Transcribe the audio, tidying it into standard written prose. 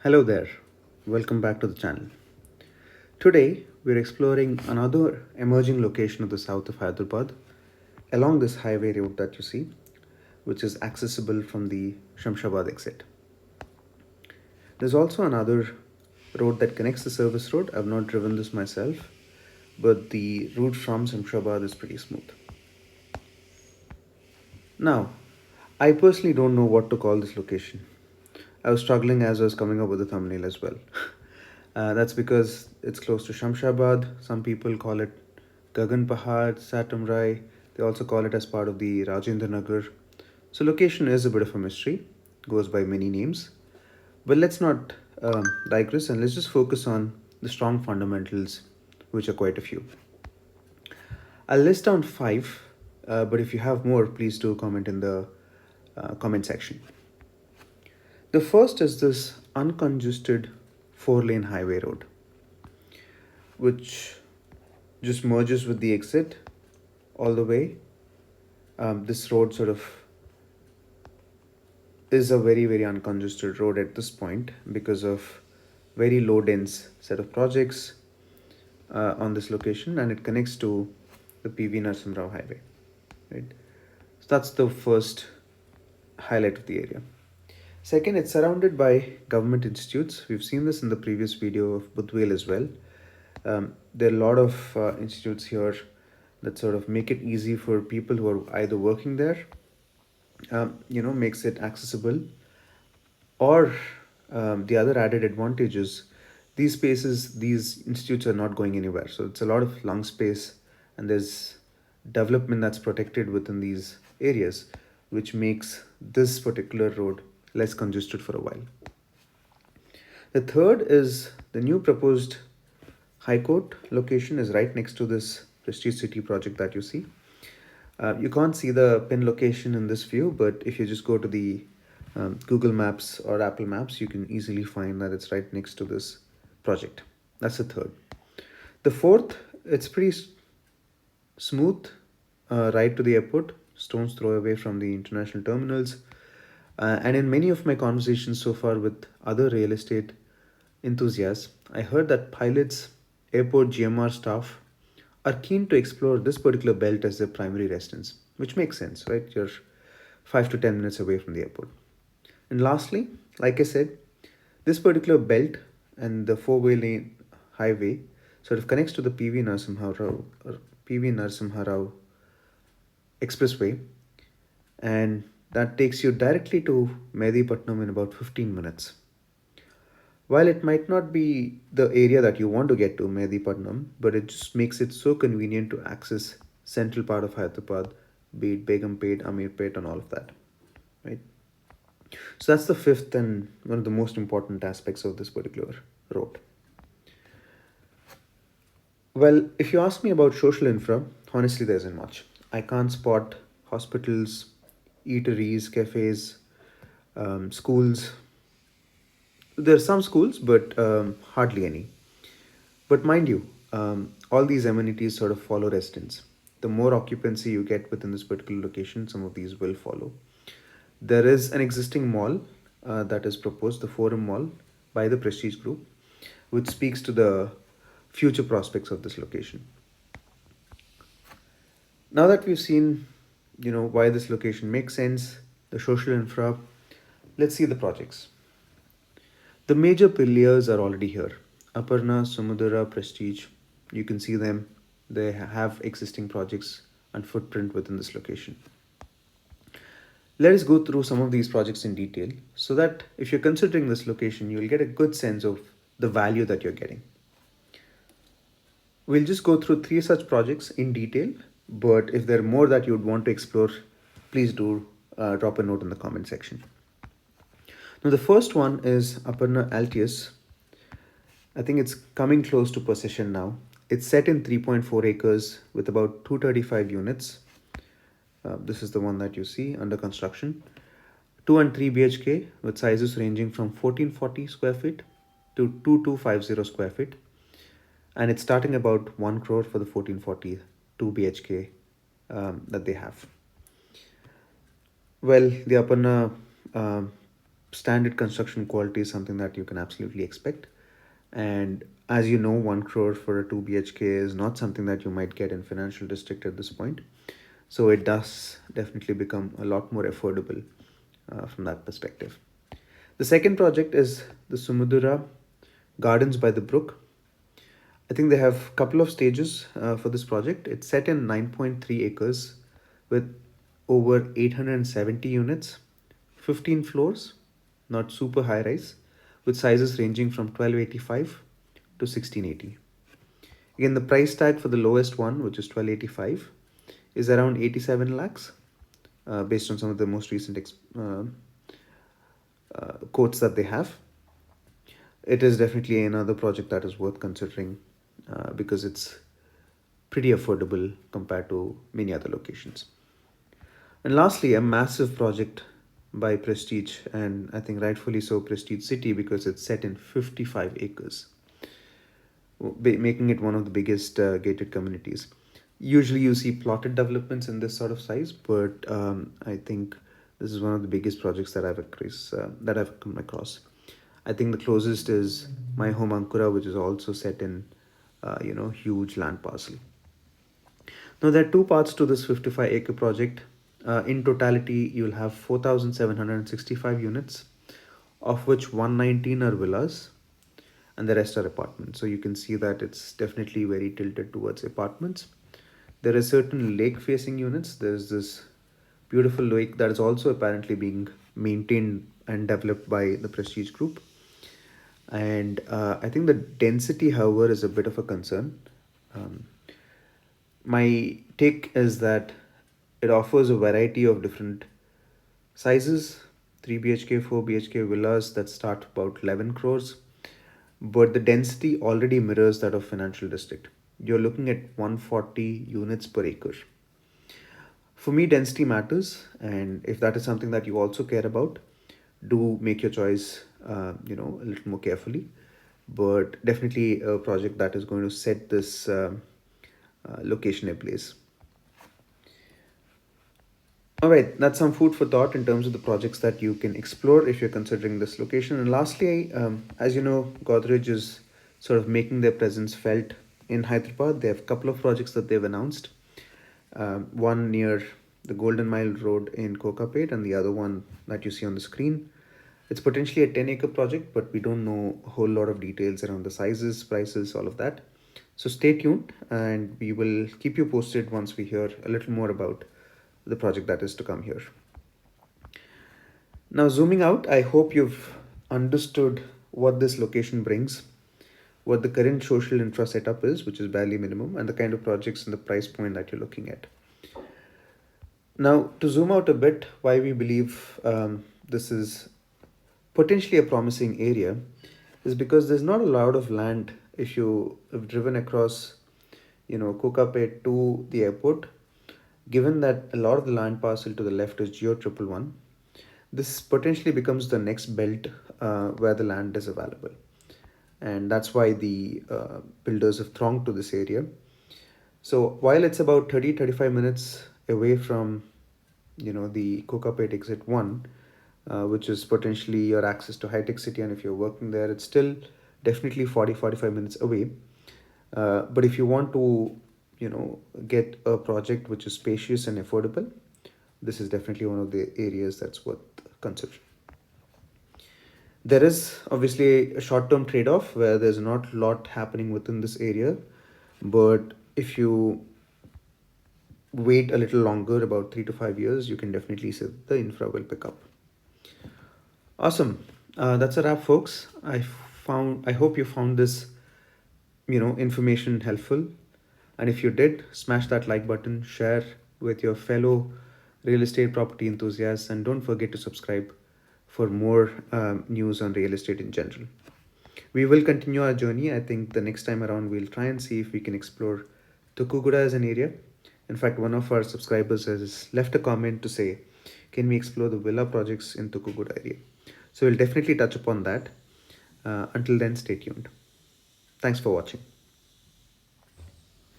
Hello there, welcome back to the channel. Today we're exploring another emerging location of the south of Hyderabad along this highway route that you see, which is accessible from the Shamshabad exit. There's also another road that connects the service road. I've not driven this myself, but the route from Shamshabad is pretty smooth. Now, I personally don't know what to call this location. I was struggling as I was coming up with the thumbnail as well. That's because it's close to Shamshabad. Some people call it Gagan Pahad, Satamrai. They also call it as part of the Rajendra Nagar. So location is a bit of a mystery, goes by many names. But let's not digress and let's just focus on the strong fundamentals, which are quite a few. I'll list down five, but if you have more, please do comment in the comment section. The first is this uncongested four-lane highway road, which just merges with the exit all the way. This road sort of is a very uncongested road at this point because of very low dense set of projects on this location, and it connects to the PV Narsimrao highway, right? So that's the first highlight of the area. Second, it's surrounded by government institutes. We've seen this in the previous video of Budwell as well. There are a lot of institutes here that sort of make it easy for people who are either working there, makes it accessible, or the other added advantage is these spaces, these institutes are not going anywhere. So it's a lot of lung space, and there's development that's protected within these areas, which makes this particular road less congested for a while. The third is the new proposed High Court location is right next to this Prestige City project that you see. You can't see the pin location in this view, but if you just go to the Google Maps or Apple Maps, you can easily find that it's right next to this project. That's the third. The fourth, it's pretty smooth, right to the airport, stone's throw away from the international terminals. And in many of my conversations so far with other real estate enthusiasts, I heard that pilots, airport GMR staff are keen to explore this particular belt as their primary residence, which makes sense, right? You're 5 to 10 minutes away from the airport. And lastly, like I said, this particular belt and the four-way lane highway sort of connects to the PV Narsimha Rao Expressway, and that takes you directly to Medipatnam in about 15 minutes. While it might not be the area that you want to get to, Medipatnam, but it just makes it so convenient to access central part of Hyderabad, be it Begumpet, Amirpet, and all of that, right? So that's the fifth and one of the most important aspects of this particular road. Well, if you ask me about social infra, honestly, there isn't much. I can't spot hospitals, eateries, cafes, schools. There are some schools, but hardly any. But mind you, all these amenities sort of follow residents. The more occupancy you get within this particular location, some of these will follow. There is an existing mall that is proposed, the Forum Mall, by the Prestige Group, which speaks to the future prospects of this location. Now that we've seen, why this location makes sense, the social infra, let's see the projects. The major pillars are already here. Aparna, Sumudra, Prestige, you can see them. They have existing projects and footprint within this location. Let us go through some of these projects in detail so that if you're considering this location, you'll get a good sense of the value that you're getting. We'll just go through three such projects in detail, but if there are more that you'd want to explore, please do drop a note in the comment section. Now, the first one is Aparna Altius. I think it's coming close to possession now. It's set in 3.4 acres with about 235 units. This is the one that you see under construction. 2 and 3 BHK with sizes ranging from 1440 square feet to 2250 square feet. And it's starting about 1 crore for the 1440 2 BHK that they have. Well, the Aparna standard construction quality is something that you can absolutely expect. And as you know, 1 crore for a 2 BHK is not something that you might get in financial district at this point. So it does definitely become a lot more affordable from that perspective. The second project is the Sumudura Gardens by the Brook. I think they have a couple of stages for this project. It's set in 9.3 acres with over 870 units, 15 floors, not super high rise, with sizes ranging from 1285 to 1680. Again, the price tag for the lowest one, which is 1285, is around 87 lakhs, based on some of the most recent quotes that they have. It is definitely another project that is worth considering because it's pretty affordable compared to many other locations. And lastly, a massive project by Prestige, and I think rightfully so, Prestige City, because it's set in 55 acres, making it one of the biggest gated communities. Usually, you see plotted developments in this sort of size, but I think this is one of the biggest projects that I've come across. I think the closest is my home Ankura, which is also set in, huge land parcel. Now, there are two parts to this 55-acre project. In totality, you'll have 4,765 units, of which 119 are villas and the rest are apartments. So you can see that it's definitely very tilted towards apartments. There are certain lake facing units. There's this beautiful lake that is also apparently being maintained and developed by the Prestige Group. And I think the density, however, is a bit of a concern. Um, my take is that it offers a variety of different sizes, 3 BHK, 4 BHK villas that start about 11 crores, but the density already mirrors that of financial district. You're looking at 140 units per acre. For me, density matters, and if that is something that you also care about, do make your choice, a little more carefully. But definitely a project that is going to set this location ablaze. All right, that's some food for thought in terms of the projects that you can explore if you're considering this location. And lastly, as you know, Godrej is sort of making their presence felt in Hyderabad. They have a couple of projects that they've announced. One near the Golden Mile Road in Kokapet, and the other one that you see on the screen. It's potentially a 10-acre project, but we don't know a whole lot of details around the sizes, prices, all of that. So stay tuned, and we will keep you posted once we hear a little more about the project that is to come here. Now, zooming out, I hope you've understood what this location brings, what the current social infra setup is, which is barely minimum, and the kind of projects and the price point that you're looking at. Now, to zoom out a bit, why we believe this is potentially a promising area is because there's not a lot of land. If you have driven across, Kokapet to the airport, given that a lot of the land parcel to the left is Geo 111, this potentially becomes the next belt where the land is available. And that's why the builders have thronged to this area. So while it's about 35 minutes away from, the Kokapet exit 1, which is potentially your access to Hitech City, and if you're working there, it's still definitely 45 minutes away. But if you want to, get a project which is spacious and affordable, this is definitely one of the areas that's worth considering. There is obviously a short-term trade-off where there's not a lot happening within this area, but if you wait a little longer, about 3 to 5 years, you can definitely see the infra will pick up. Awesome. That's a wrap, folks. I hope you found this, information helpful. And if you did, smash that like button, share with your fellow real estate property enthusiasts, and don't forget to subscribe for more news on real estate in general. We will continue our journey. I think the next time around, we'll try and see if we can explore Tukuguda as an area. In fact, one of our subscribers has left a comment to say, can we explore the villa projects in Tukuguda area? So we'll definitely touch upon that. Until then, stay tuned. Thanks for watching.